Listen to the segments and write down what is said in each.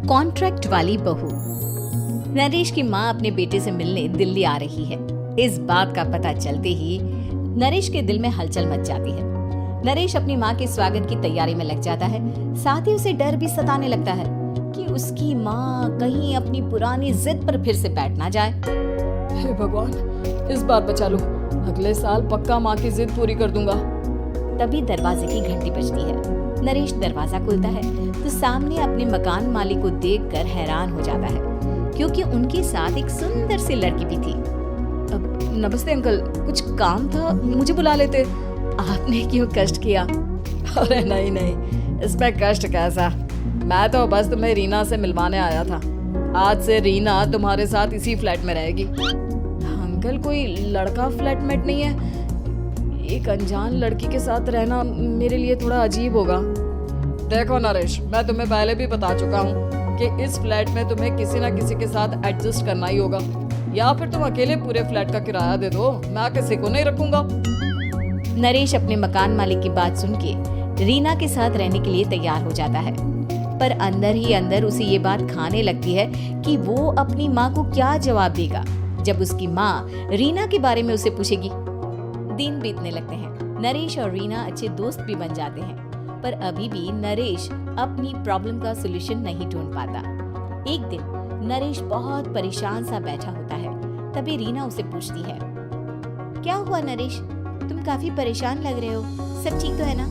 Contract वाली बहू। नरेश की माँ अपने बेटे से मिलने दिल्ली आ रही है। इस बात का पता चलते ही नरेश के दिल में हलचल मच जाती है। नरेश अपनी माँ के स्वागत की तैयारी में लग जाता है। साथ ही उसे डर भी सताने लगता है कि उसकी माँ कहीं अपनी पुरानी जिद पर फिर से बैठ ना जाए। हे भगवान, इस बार बचा लो, अगले साल पक्का माँ की जिद पूरी कर दूंगा। तभी दरवाजे की घंटी बजती है। नरेश दरवाजा खोलता है तो सामने अपने मकान मालिक को देखकर हैरान हो जाता है, क्योंकि उनके साथ एक सुंदर सी लड़की भी थी। नमस्ते अंकल, कुछ काम था, मुझे बुला लेते। आपने क्यों कष्ट किया? अरे नहीं नहीं, इसमें कष्ट कैसा, मैं तो बस तुम्हें रीना से मिलवाने आया था। आज से रीना तुम्हारे साथ इसी फ्लैट में रहेगी। अंकल, कोई लड़का फ्लैटमेट नहीं है? एक अनजान लड़की के साथ रहना मेरे लिए थोड़ा अजीब होगा। देखो नरेश, मैं तुम्हें पहले भी बता चुका हूँ कि इस फ्लैट में तुम्हें किसी ना किसी के साथ एडजस्ट करना ही होगा, या फिर तुम अकेले पूरे फ्लैट का किराया दे दो, मैं किसी को नहीं रखूंगा। नरेश अपने मकान मालिक की बात सुन के रीना के साथ रहने के लिए तैयार हो जाता है, पर अंदर ही अंदर उसे ये बात खाने लगती है कि वो अपनी माँ को क्या जवाब देगा जब उसकी माँ रीना के बारे में उसे पूछेगी। दिन बीतने लगते हैं। नरेश और रीना अच्छे दोस्त भी बन जाते हैं, पर अभी भी नरेश अपनी प्रॉब्लम का सलूशन नहीं ढूंढ पाता। एक दिन नरेश बहुत परेशान सा बैठा होता है। तभी रीना उसे पूछती है, क्या हुआ नरेश, तुम काफी परेशान लग रहे हो, सब ठीक तो है ना?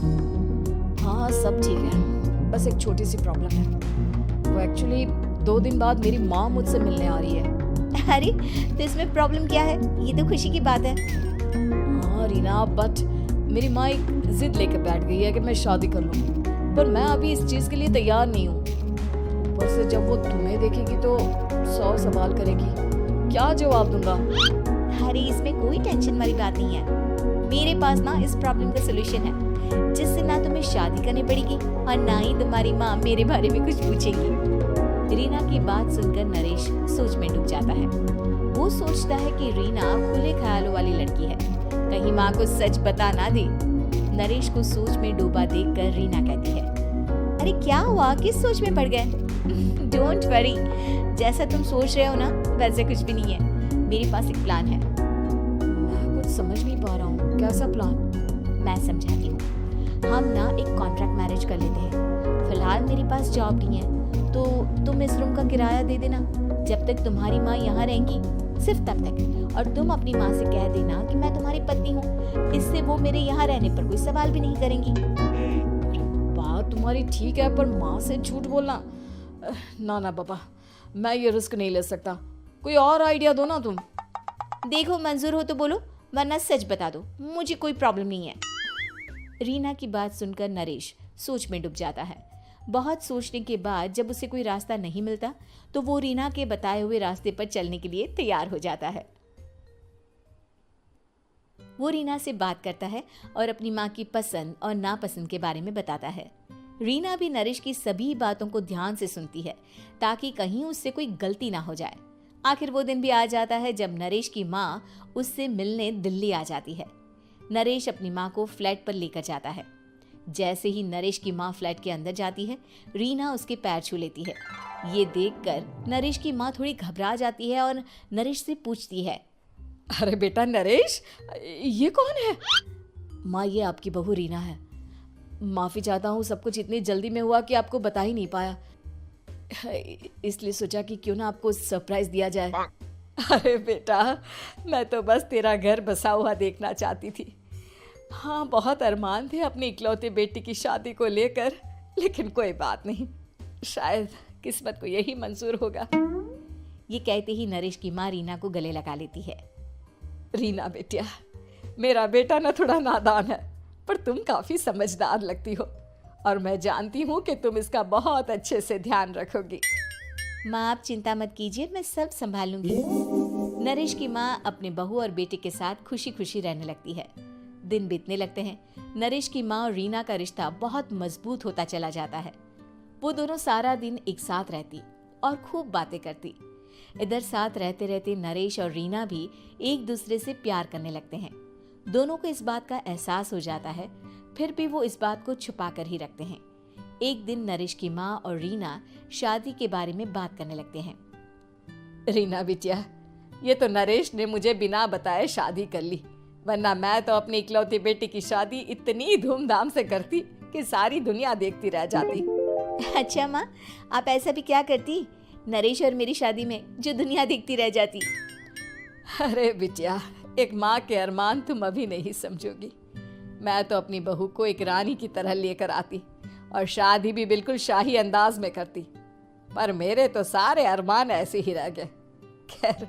हाँ सब ठीक है, बस एक छोटी सी प्रॉब्लम है। वो एक्चुअली 2 दिन बाद मेरी माँ मुझसे मिलने आ रही है। अरे तो इसमें प्रॉब्लम क्या है, ये तो खुशी की बात है। हाँ रीना, बट मेरी माँ एक जिद लेकर बैठ गई है कि मैं शादी कर लूँ, पर मैं अभी इस चीज के लिए तैयार नहीं हूँ। ऊपर से जब वो तुम्हें देखेगी तो 100 सवाल करेगी, क्या जवाब दूंगा? अरे इसमें कोई टेंशन वाली बात नहीं है, मेरे पास ना इस प्रॉब्लम का सलूशन है, जिससे ना तुम्हें शादी करनी पड़ेगी और ना ही तुम्हारी माँ मेरे बारे में कुछ पूछेगी। रीना की बात सुनकर नरेश सोच में डूब जाता है। वो सोचता है कि रीना खुले ख्यालों वाली लड़की है, कहीं माँ को सच बता ना दे। नरेश को सोच में डूबा देखकर रीना कहती है, अरे क्या हुआ, किस सोच में पड़ गए? डोंट वरी, जैसा तुम सोच रहे हो ना वैसे कुछ भी नहीं है, मेरे पास एक प्लान है। मैं कुछ समझ नहीं पा रहा हूँ, कैसा प्लान? मैं समझाती हूँ। हम ना एक कॉन्ट्रैक्ट मैरिज कर लेते हैं। फिलहाल मेरे पास जॉब नहीं है, तो तुम इस रूम का किराया दे देना जब तक तुम्हारी माँ यहाँ रहेंगी, सिर्फ तब तक। और तुम अपनी माँ से कह देना कि मैं तुम्हारी पत्नी हूँ, इससे वो मेरे यहाँ रहने पर कोई सवाल भी नहीं करेंगी। बात तुम्हारी ठीक है, पर माँ से झूठ बोलना, ना ना पापा, मैं ये रिस्क नहीं ले सकता। कोई और आइडिया दो ना तुम। देखो मंजूर हो तो बोलो, वरना सच बता दो, मुझे कोई प्रॉब्लम नहीं है। रीना की बात सुनकर नरेश सोच में डूब जाता है। बहुत सोचने के बाद जब उसे कोई रास्ता नहीं मिलता तो वो रीना के बताए हुए रास्ते पर चलने के लिए तैयार हो जाता है। वो रीना से बात करता है और अपनी माँ की पसंद और नापसंद के बारे में बताता है। रीना भी नरेश की सभी बातों को ध्यान से सुनती है ताकि कहीं उससे कोई गलती ना हो जाए। आखिर वो दिन भी आ जाता है जब नरेश की माँ उससे मिलने दिल्ली आ जाती है। नरेश अपनी माँ को फ्लैट पर लेकर जाता है। जैसे ही नरेश की माँ फ्लैट के अंदर जाती है, रीना उसके पैर छू लेती है। ये देखकर नरेश की माँ थोड़ी घबरा जाती है और नरेश से पूछती है, अरे बेटा नरेश, ये कौन है? माँ, ये आपकी बहू रीना है। माफी चाहता हूँ, सब कुछ इतनी जल्दी में हुआ कि आपको बता ही नहीं पाया, इसलिए सोचा कि क्यों ना आपको सरप्राइज दिया जाए। अरे बेटा, मैं तो बस तेरा घर बसा हुआ देखना चाहती थी। हाँ, बहुत अरमान थे अपनी इकलौते बेटी की शादी को लेकर, लेकिन कोई बात नहीं, शायद किस्मत को यही मंजूर होगा। ये कहते ही नरेश की माँ रीना को गले लगा लेती है। रीना बेटिया, मेरा बेटा ना थोड़ा नादान है, पर तुम काफी समझदार लगती हो और मैं जानती हूँ कि तुम इसका बहुत अच्छे से ध्यान रखोगी। माँ, आप चिंता मत कीजिए, मैं सब संभाल लूंगी। नरेश की माँ अपने बहू और बेटे के साथ खुशी खुशी रहने लगती है। दिन बीतने लगते हैं। नरेश की माँ और रीना का रिश्ता बहुत मजबूत होता चला जाता है। वो दोनों सारा दिन एक साथ रहती और खूब बातें करती। इधर साथ रहते रहते नरेश और रीना भी एक दूसरे से प्यार करने लगते हैं। दोनों को इस बात का एहसास हो जाता है, फिर भी वो इस बात को छुपा कर ही रखते हैं। एक दिन नरेश की माँ और रीना शादी के बारे में बात करने लगते हैं। रीना बिटिया, ये तो नरेश ने मुझे बिना बताए शादी कर ली, वरना मैं तो अपनी इकलौती बेटी की शादी इतनी धूमधाम से करती कि सारी दुनिया देखती रह जाती। अच्छा माँ, आप ऐसा भी क्या करती नरेश और मेरी शादी में जो दुनिया देखती रह जाती? अरे बिटिया, एक माँ के अरमान तुम अभी नहीं समझोगी। मैं तो अपनी बहू को एक रानी की तरह लेकर आती और शादी भी बिल्कुल शाही अंदाज में करती, पर मेरे तो सारे अरमान ऐसे ही रह गए। खैर,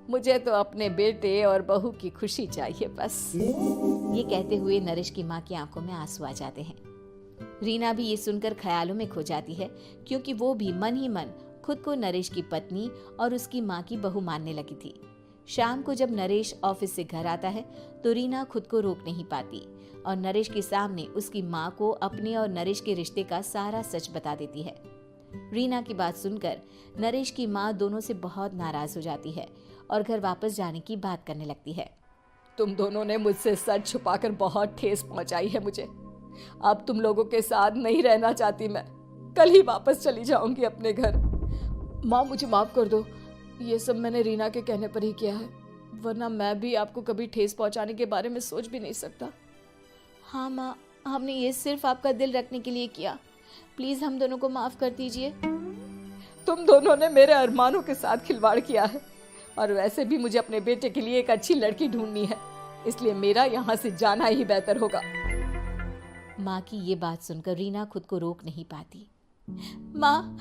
मुझे तो अपने बेटे और बहू की खुशी चाहिए बस। ये कहते हुए नरेश की माँ की आंखों में आंसू आ जाते हैं। रीना भी ये सुनकर ख्यालों में खो जाती है, क्योंकि वो भी मन ही मन खुद को नरेश की पत्नी और उसकी माँ की बहू मानने लगी थी। शाम को जब नरेश ऑफिस से घर आता है तो रीना खुद को रोक नहीं पाती और नरेश के सामने उसकी माँ को अपने और नरेश के रिश्ते का सारा सच बता देती है। रीना की बात सुनकर नरेश की माँ दोनों से बहुत नाराज हो जाती है और घर वापस जाने की बात करने लगती है। तुम दोनों ने मुझसे सच छुपाकर बहुत ठेस पहुंचाई है मुझे। अब तुम लोगों के साथ नहीं रहना चाहती मैं, कल ही वापस चली जाऊंगी अपने घर। माँ, मुझे माफ कर दो, ये सब मैंने रीना के कहने पर ही किया है, वरना मैं भी आपको कभी ठेस पहुंचाने के बारे में सोच भी नहीं सकता। हाँ माँ, हमने ये सिर्फ आपका दिल रखने के लिए किया, प्लीज हम दोनों को माफ कर दीजिए। तुम दोनों ने मेरे अरमानों के साथ खिलवाड़ किया है, और वैसे भी मुझे अपने बेटे के लिए एक अच्छी लड़की ढूंढनी है, इसलिए मेरा यहाँ से जाना ही बेहतर होगा। माँ की ये बात सुनकर रीना खुद को रोक नहीं पाती। माँ,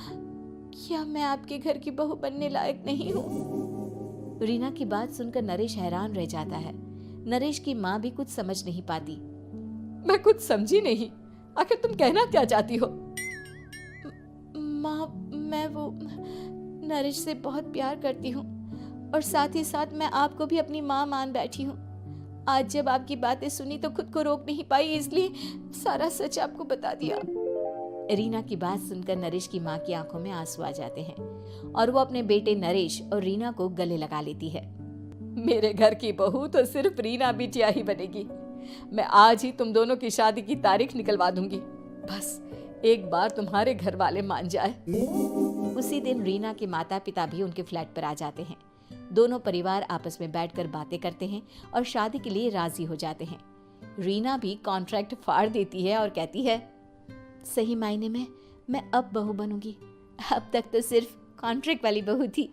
क्या मैं आपके घर की बहू बनने लायक नहीं हूँ? रीना की बात सुनकर नरेश हैरान रह जाता है। नरेश की माँ भी कुछ समझ नहीं पाती। मैं कुछ समझी नहीं, आखिर तुम कहना क्या चाहती हो? माँ, मैं वो नरेश से बहुत प्यार करती हूँ और साथ ही साथ मैं आपको भी अपनी माँ मान बैठी हूँ। आज जब आपकी बातें सुनी तो खुद को रोक नहीं पाई, इसलिए सारा सच आपको बता दिया। रीना की बात सुनकर नरेश की माँ की आंखों में आंसू आ जाते हैं और वो अपने बेटे नरेश और रीना को गले लगा लेती है। मेरे घर की बहू तो सिर्फ रीना बिटिया ही बनेगी। मैं आज ही तुम दोनों की शादी की तारीख निकलवा दूंगी, बस एक बार तुम्हारे घर वाले मान जाए। उसी दिन रीना के माता पिता भी उनके फ्लैट पर आ जाते हैं। दोनों परिवार आपस में बैठकर बातें करते हैं और शादी के लिए राजी हो जाते हैं। रीना भी कॉन्ट्रैक्ट फाड़ देती है और कहती है, सही मायने में मैं अब बहू बनूंगी, अब तक तो सिर्फ कॉन्ट्रैक्ट वाली बहू थी।